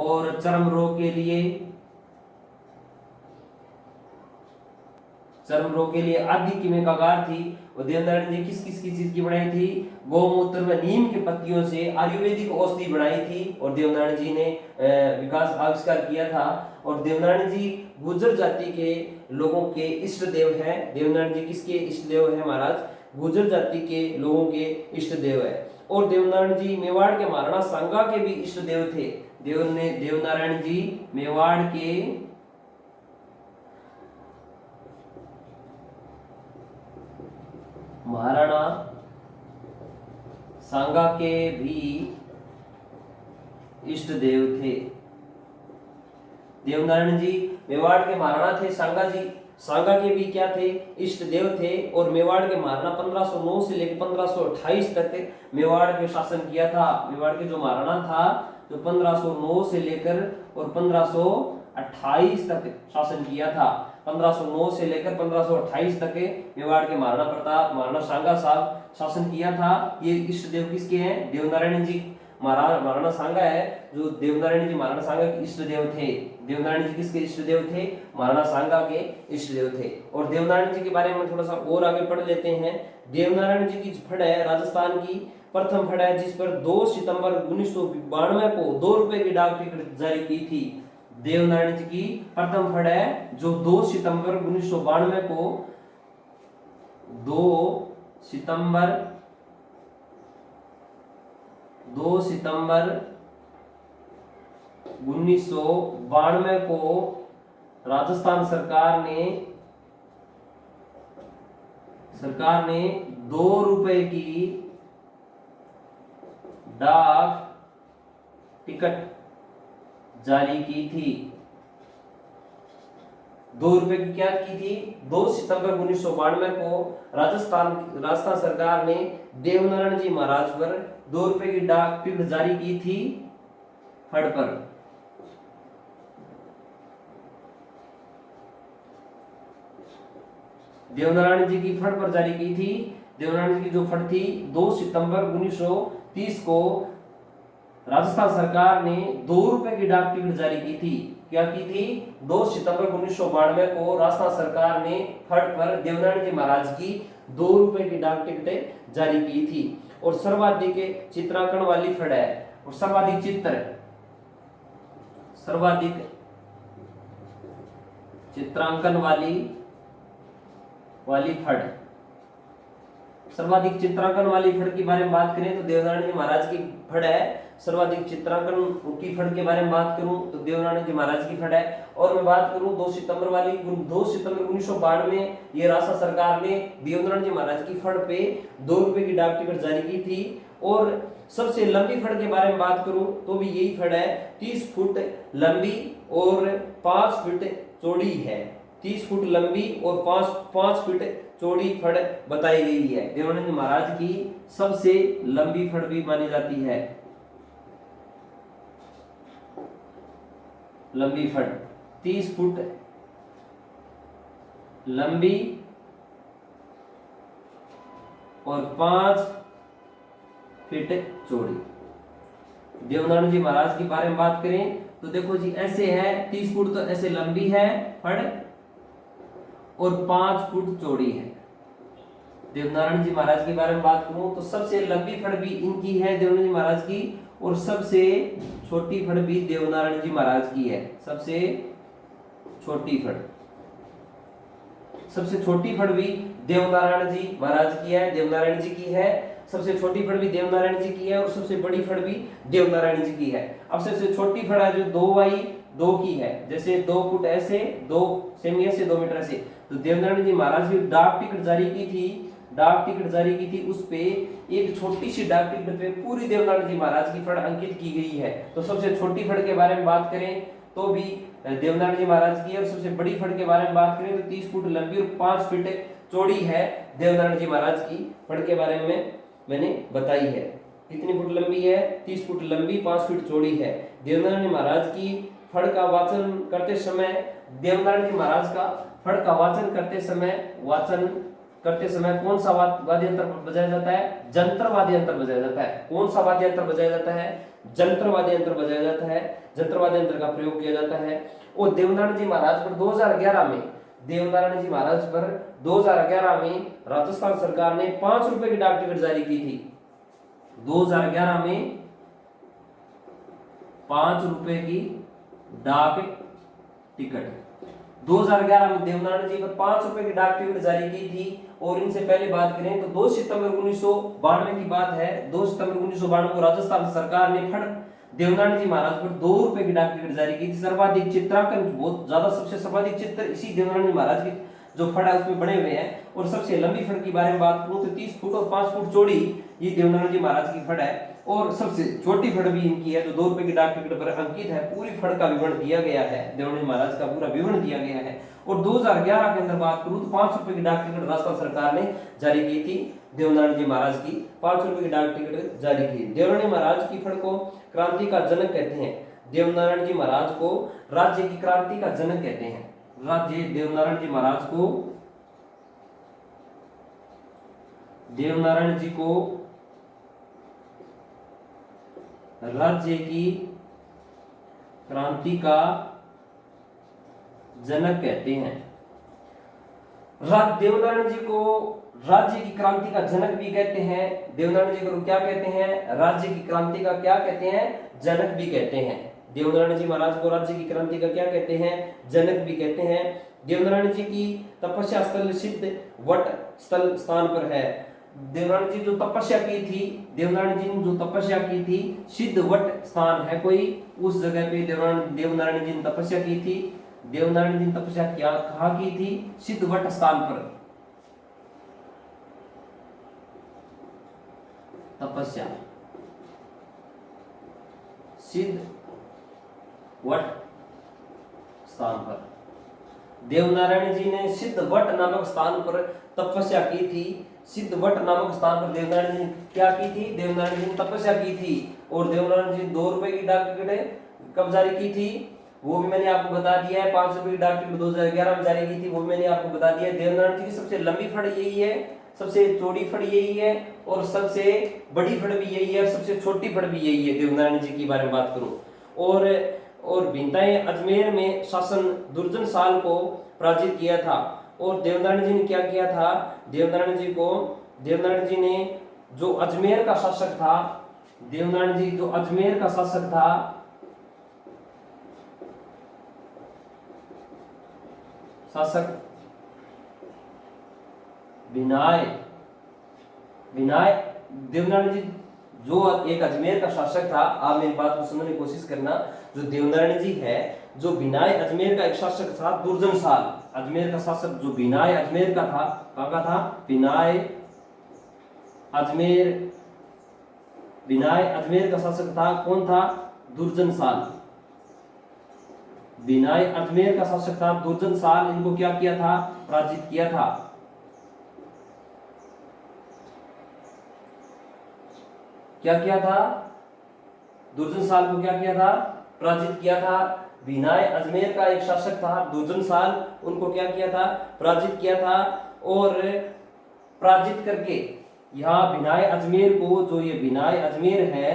और चर्म रोग के लिए, चर्म रोग के लिए आदि की मेकागार थी। और देवनारायण जी किस किस की चीज की बनाई थी? गौमूत्र व नीम के पत्तियों से आयुर्वेदिक औषधि बनाई थी और देवनारायण जी ने विकास आविष्कार किया था। और देवनारायण जी गुर्जर जाति के लोगों के इष्ट देव हैं। देवनारायण जी किसके इष्ट देव हैं महाराज? गुर्जर जाति के लोगों के इष्ट देव है। और देवनारायण जी मेवाड़ के महाराणा सांगा के भी इष्ट देव थे। देवनारायण जी मेवाड़ के महाराणा सांगा के भी इष्ट देव थे। देवनारायण जी मेवाड़ के महाराणा थे, सांगा जी सांगा के भी क्या थे? इष्ट देव थे। और मेवाड़ के महाराणा 1509 से लेकर 1528 तक मेवाड़ के शासन किया था। मेवाड़ के जो महाराणा था जो 1509 से लेकर और 1528 तक शासन किया था। 1509 से लेकर 1528 तक मेवाड़ के महाराणा प्रताप, महाराणा सांगा साहब शासन किया था। ये इष्ट देव किसके हैं? देवनारायण जी। महाराणा सांगा है जो देवनारायण जी महाराणा सांगा के इष्ट देव थे। देवनारायण जी किसके इष्ट देव थे? महाराणा सांगा के इष्ट देव थे। और देवनारायण जी के बारे में थोड़ा सा और आगे पढ़ लेते हैं। देवनारायण जी की फड़ है राजस्थान की प्रथम फड़ है, जिस पर 2 सितंबर 1992 को 2 रुपए की डाक टिकट जारी की थी। देवनारायण जी की प्रथम फड़ है जो 2 सितंबर 1992 को 2 सितंबर 1992 को राजस्थान सरकार ने 2 रुपए की डाक टिकट जारी की थी। 2 रुपए की क्या की थी? 2 सितंबर 1992 को राजस्थान सरकार ने देवनारायण जी महाराज पर 2 रुपए की डाक टिकट जारी की थी फड़ पर। देवनारायण जी की फड़ पर जारी की थी। देवनारायण जी की जो फड़ थी 2 सितंबर 1930 को राजस्थान सरकार ने 2 रुपए की डाक टिकट जारी की थी। क्या की थी? 2 सितंबर 1992 को राजस्थान सरकार ने फड़ पर देवनारायण जी महाराज की 2 रुपए की डाक टिकट जारी की थी। और सर्वाधिक चित्रांकन वाली फड़ है और सर्वाधिक चित्रांकन वाली फड़, सर्वाधिक चित्रांकन वाली फड़ के बारे में बात करें तो देवनारायण जी महाराज की फड़ है। सर्वाधिक चित्रांकन की फड़ के बारे में बात करूं तो देवनारायण जी महाराज की फड़ है। और मैं बात करूं 2 सितंबर वाली, 2 सितंबर 1992 में ये राजस्थान सरकार ने देवनारायण जी महाराज की फड़ पे 2 रुपए की डाक टिकट जारी की थी। और सबसे लंबी फड़ के बारे में बात करूं तो भी यही फड़ है, 30 फुट लंबी और 5 फुट चौड़ी है। 30 फुट लंबी और 5 फुट चौड़ी फड़ बताई गई है। देवनारायण जी महाराज की सबसे लंबी फड़ भी मानी जाती है। लंबी फड़ 30 फुट लंबी और 5 फीट चौड़ी। देवनारायण जी महाराज के बारे में बात करें तो देखो जी ऐसे है, 30 फुट तो ऐसे लंबी है फड़ और 5 फुट चौड़ी है। देवनारायण जी महाराज के बारे में बात करूं तो सबसे लंबी फड़ भी इनकी है देवनारायण जी महाराज की, और सबसे छोटी फड़ भी देवनारायण जी महाराज की है। सबसे छोटी फड़ भी देवनारायण जी महाराज की है, देवनारायण जी की है। सबसे छोटी फड़ भी देवनारायण जी की है और सबसे बड़ी फड़ भी देवनारायण जी की है। अब सबसे छोटी फड़ है जो 2x2 की है, जैसे 2 फुट ऐसे, 2 सेमी ऐसे, 2 मीटर ऐसे। तो देवनारायण जी महाराज की डाक टिकट जारी की थी, उस पे एक छोटी सी डाक टिकट पे पूरी देवनारायण जी महाराज की फड़ अंकित की गई है। तो सबसे छोटी फड़ के बारे में बात करें तो भी देवनारायण जी महाराज की, और सबसे बड़ी फड़ के बारे में बात करें तो 30 फुट लंबी और 5 फीट चौड़ी है देवनारायण जी महाराज की फड़ के बारे में मैंने बताई है। कितनी फुट लंबी है? 30 फुट लंबी, 5 फीट चौड़ी है। देवनारायण जी महाराज की फड़ का वाचन करते समय, देवनारायण जी महाराज का फड़ का वाचन करते समय कौन सा वाद्य यंत्र बजाया जाता है? जंतर वाद्य यंत्र बजाया जाता है। कौन सा वाद्य यंत्र बजाया जाता है? जंतर वाद्य यंत्र बजाया जाता है, जंतर वाद्य यंत्र का प्रयोग किया जाता है। और देवनारायण जी महाराज पर 2011 में, देवनारायण जी महाराज पर 2011 में राजस्थान सरकार ने 5 रुपए की डाक टिकट जारी की थी। 2011 में 5 रुपए की डाक टिकट, 2011 में देवनारायण जी पर 5 रुपए की डाक टिकट जारी की थी। और इनसे पहले बात करें तो 2 सितंबर 1992 की बात है। 2 सितंबर 1992 को राजस्थान सरकार ने फड़ देवनारायण जी महाराज पर 2 रुपए की डाक टिकट जारी की थी। सर्वाधिक चित्रांकन, बहुत ज्यादा, सबसे सर्वाधिक चित्र इसी देवनारायण जी महाराज की जो फड़ है उसमें बने हुए हैं। और सबसे लंबी फड़ की बारे में बात करूं तो 30 फुट और 5 फुट चौड़ी ये देवनारायण जी महाराज की फड़ है। और सबसे छोटी फड़ भी इनकी है जो 2 रुपए की डाक टिकट पर अंकित है। पूरी फड़ का विवरण दिया गया है, देवनारायण जी महाराज का पूरा विवरण दिया गया है। और 2011 के अंदर बात करूं तो 5 रुपए की डाक टिकट राजस्थान सरकार ने जारी की थी। देवनारायण जी महाराज की 5 रुपए की डाक टिकट जारी की। देवनारायण जी महाराज की फड़ को क्रांति का जनक कहते हैं। देवनारायण जी महाराज को राज्य की क्रांति का जनक कहते हैं। राज्य देवनारायण जी महाराज को, देवनारायण जी को राज्य की क्रांति का जनक कहते हैं। देवनारायण जी को राज्य की क्रांति का जनक भी कहते हैं। देवनारायण जी को क्या कहते हैं? राज्य की क्रांति का क्या कहते हैं? जनक भी कहते हैं। देवनारायण जी महाराज को राज्य की क्रांति का क्या कहते हैं? जनक भी कहते हैं। देवनारायण जी की तपस्या स्थल सिद्ध वट स्थल स्थान पर है। देवनारायण जी जो तपस्या की थी, देवनारायण जी ने जो तपस्या की थी, सिद्ध वट स्थान है कोई, उस जगह पे देवनारायण जी ने तपस्या की थी। देवनारायण जी ने तपस्या क्या कहाँ की थी? सिद्ध वट स्थान पर तपस्या, सिद्ध वट स्थान पर देवनारायण जी ने सिद्ध वट नामक स्थान पर तपस्या की थी। सिद्ध वट नामक स्थान पर देवनारायण जी ने क्या की थी? देवनारायण जी ने तपस्या की थी। और देवनारायण जी 2 रुपए की डाक टिकट कब जारी की थी? वो भी मैंने आपको बता दिया है। 5 रुपए की डाक टिकट 2011 में जारी की थी, वो मैंने आपको बता दिया है। देवनारायण जी की सबसे लंबी फड़ यही है, सबसे चौड़ी फड़ यही है, और सबसे बड़ी फड़ भी यही है, सबसे छोटी फड़ भी यही है। देवनारायण जी की बारे में बात करूं और भिन्नताएं, अजमेर में शासन दुर्जन साल को पराजित किया था। और देवनारायण जी ने क्या किया था? देवनारायण जी ने जो अजमेर का शासक था, देवनारायण जी जो अजमेर का शासक था, शासक देवनारायण जी जो एक अजमेर का शासक था, आप मेरी बात को समझने की कोशिश करना। जो देवनारायण जी है, जो बिनाय अजमेर का एक शासक था दुर्जन साल, अजमेर का शासक जो बिनाय अजमेर का था, कहाँ का था? बिनाय अजमेर का शासक था। कौन था? दुर्जन साल। बिनाय अजमेर का शासक था दुर्जन साल। इनको क्या किया था? पराजित किया था। क्या किया था? दुर्जन साल को क्या किया था? पराजित किया था। बिनाय अजमेर का एक शासक था दुर्जन साल, उनको क्या किया था? पराजित किया था। और पराजित करके यहाँ बिनाय अजमेर को, जो ये बिनाय अजमेर है,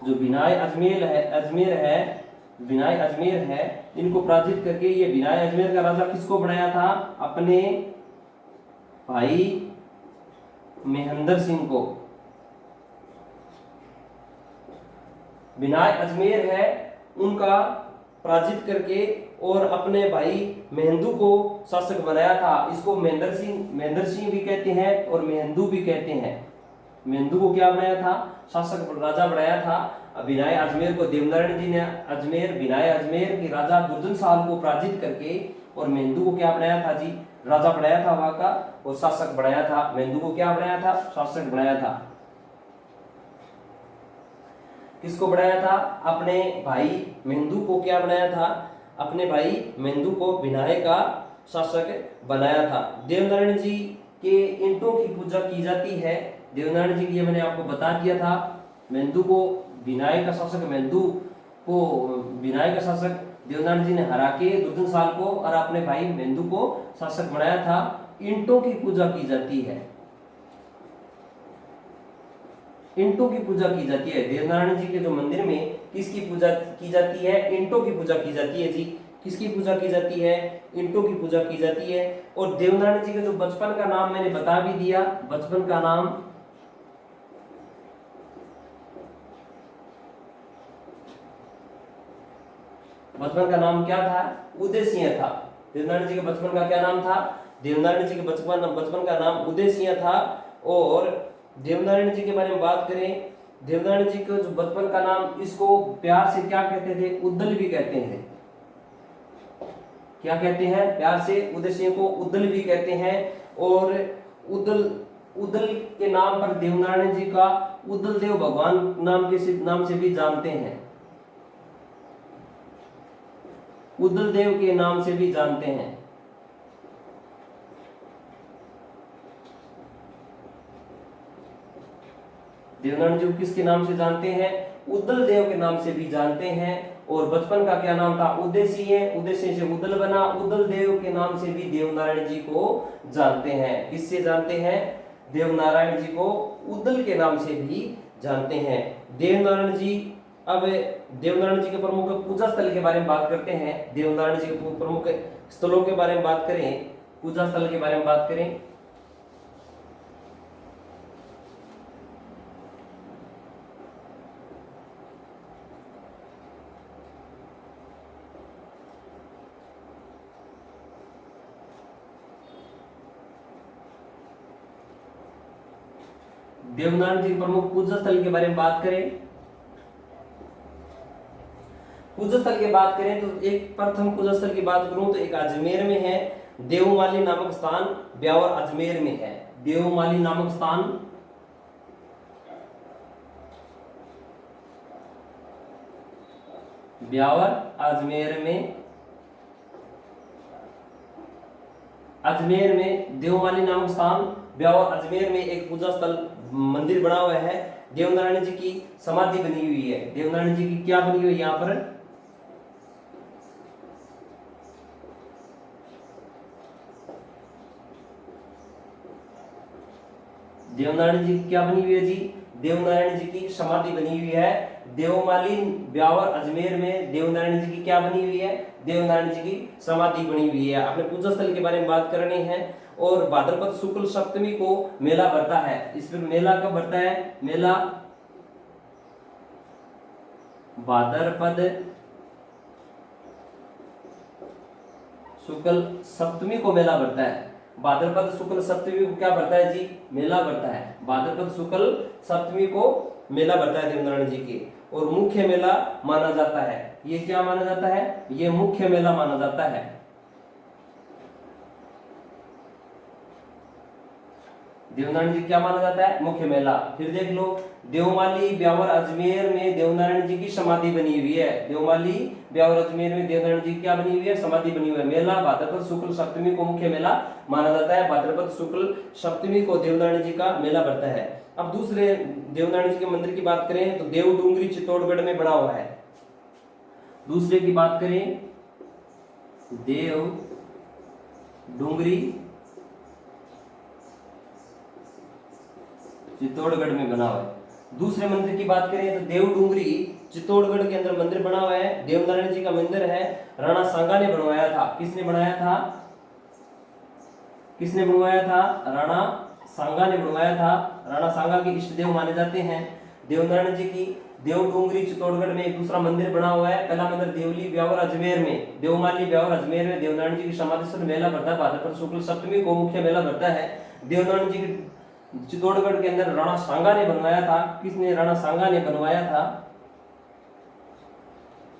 जो बिनाय अजमेर है, इनको पराजित करके ये बिनाय अजमेर का राजा किसको बनाया था? अपने भाई महेंद्र सिंह को। बिनाय अजमेर है, उनका पराजित करके और अपने भाई महेंदू को शासक बनाया था। इसको महेंद्र सिंह भी कहते हैं और महेंदू भी कहते हैं। महेंदू को क्या बनाया था? शासक राजा बनाया था। बिनाय अजमेर को देवनारायण जी ने बिनाय अजमेर के राजा दुर्जन साल को पराजित करके और महेंदू को क्या बनाया था जी? राजा बनाया था वहां का, और शासक बनाया था। महेंदू को क्या बनाया था? शासक बनाया था। किसको बनाया था? अपने भाई महेंदू को क्या बनाया था? अपने भाई महेंदू को बिनाय का शासक बनाया था। देवनारायण जी के ईंटों की पूजा की जाती है। देवनारायण जी की मैंने आपको बता दिया था। महेंदू को बिनाय का शासक, महेंदू को बिनाय का शासक देवनारायण जी ने हरा के दुर्जन साल को और अपने भाई महेंदू को शासक बनाया था। ईंटों की पूजा की जाती है। ईंटों की पूजा की जाती है। देवनारायण जी के जो मंदिर में किसकी पूजा की जाती है? ईंटों की पूजा की जाती है जी। किसकी पूजा की जाती है? ईंटों की पूजा की जाती है। और देवनारायण जी का जो बचपन का नाम मैंने बता भी दिया, बचपन का नाम क्या था? उदय सिंह था। देवनारायण जी के बचपन का क्या नाम था? देवनारायण जी के बचपन का नाम उदय सिंह था। और देवनारायण जी के बारे में बात करें, देवनारायण जी का जो बचपन का नाम, इसको प्यार से क्या कहते थे? उद्दल भी कहते हैं। क्या कहते हैं? प्यार से उदय सिंह को उद्दल भी कहते हैं। और उद्दल उद्दल के नाम पर देवनारायण जी का उद्दल देव भगवान नाम से भी जानते हैं। उद्दल देव के नाम से भी जानते हैं। देवनारायण जी को किसके नाम से जानते हैं? उद्दल देव के नाम से भी जानते हैं। और बचपन का क्या नाम था? उदय सिंह। उदय सिंह से उद्दल बना। उद्दल देव के नाम से भी देवनारायण जी को जानते हैं। किससे जानते हैं? देवनारायण जी को उद्दल के नाम से भी जानते हैं। देवनारायण जी, अब देवनारायण जी के प्रमुख पूजा स्थल के बारे में बात करते हैं। देवनारायण जी के प्रमुख स्थलों के बारे में बात करें, पूजा स्थल के बारे में बात करें। देवनारायण जी के प्रमुख पूजा स्थल के बारे में बात करें, पूजा स्थल की बात करें तो एक प्रथम पूजा स्थल की बात करूं तो एक अजमेर में है, देवमाली नामक स्थान ब्यावर अजमेर में है। देवमाली नामक स्थान ब्यावर अजमेर में, अजमेर में देवमाली नामक स्थान ब्यावर अजमेर में एक पूजा स्थल मंदिर बना हुआ है। देवनारायण जी की समाधि बनी हुई है। देवनारायण जी की क्या बनी हुई है यहाँ पर? देवनारायण जी की क्या बनी हुई है जी? देवनारायण जी की समाधि बनी हुई है। देवमाली ब्यावर अजमेर में देवनारायण जी की क्या बनी हुई है? देवनारायण जी की समाधि बनी हुई है। अपने पूजा स्थल के बारे में बात करनी है। और भाद्रपद शुक्ल सप्तमी को मेला भरता है। इस पर मेला कब भरता है? मेला भाद्रपद शुक्ल सप्तमी को मेला भरता है। भाद्रपद शुक्ल सप्तमी को क्या भरता है जी? मेला भरता है। भाद्रपद शुक्ल सप्तमी को मेला भरता है देवनारायण जी के। और मुख्य मेला माना जाता है। ये क्या माना जाता है? ये मुख्य मेला माना जाता है। देवनारायण जी क्या माना जाता है? मुख्य मेला। फिर देख लो, देवमाली ब्यावर अजमेर में देवनारायण जी की समाधि बनी हुई है। देवमाली ब्यावर अजमेर में देवनारायण जी की क्या बनी हुई है? समाधि बनी हुई है। मेला भाद्रपद शुक्ल सप्तमी को मुख्य मेला माना जाता है। भाद्रपद शुक्ल सप्तमी को देवनारायण जी का मेला भरता है। अब दूसरे देवनारायण जी के मंदिर की बात करें तो देव डूंगरी चित्तौड़गढ़ में बना हुआ है। दूसरे की बात करें, देव डूंगरी चित्तौड़गढ़ में बना हुआ है। दूसरे मंदिर की बात करें तो देव डूंगरी चित्तौड़गढ़ के अंदर मंदिर बना हुआ है। देवनारायण जी का मंदिर है। राणा सांगा ने बनवाया था। किसने बनाया था? किसने बनवाया था? राणा सांगा ने बनवाया था। राणा सांगा के इष्ट देव माने जाते हैं। देवनारायण जी की देव डूंगरी चित्तौड़गढ़ में एक दूसरा मंदिर बना हुआ है। पहला मंदिर देवली ब्यावर अजमेर में, देवमाली ब्यावर अजमेर में देवनारायण जी की समाधि स्थल मेला भरता है। भाद्रपद शुक्ल सप्तमी को मुख्य मेला भरता है। देवनारायण जी की चित्तौड़गढ़ के अंदर राणा सांगा ने बनवाया था। किसने? राणा सांगा ने बनवाया था।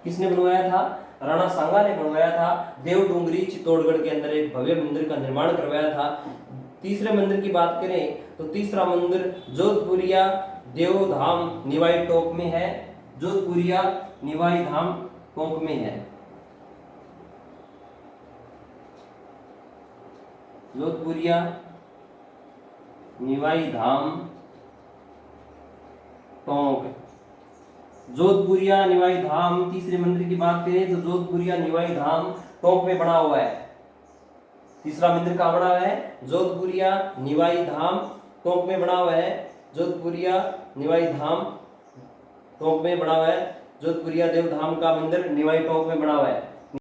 किसने बनवाया था? राणा सांगा ने बनवाया था। देव डूंगरी चित्तौड़गढ़ के अंदर एक भव्य मंदिर का निर्माण करवाया था। तीसरे मंदिर की बात करें तो तीसरा मंदिर जोधपुरिया देवधाम निवाई टोक में है। जोधपुरिया निवाई धाम टोक में है। जोधपुरिया निवाई धाम टोंक, जोधपुरिया निवाई धाम। तीसरे मंदिर की बात करें तो जोधपुरिया निवाई धाम टोंक में बना हुआ है। तीसरा मंदिर कहाँ बना हुआ है? जोधपुरिया निवाई धाम टोंक में बना हुआ है। जोधपुरिया निवाई धाम टोंक में बना हुआ है। जोधपुरिया देव धाम का मंदिर निवाई टोंक में बना हुआ है।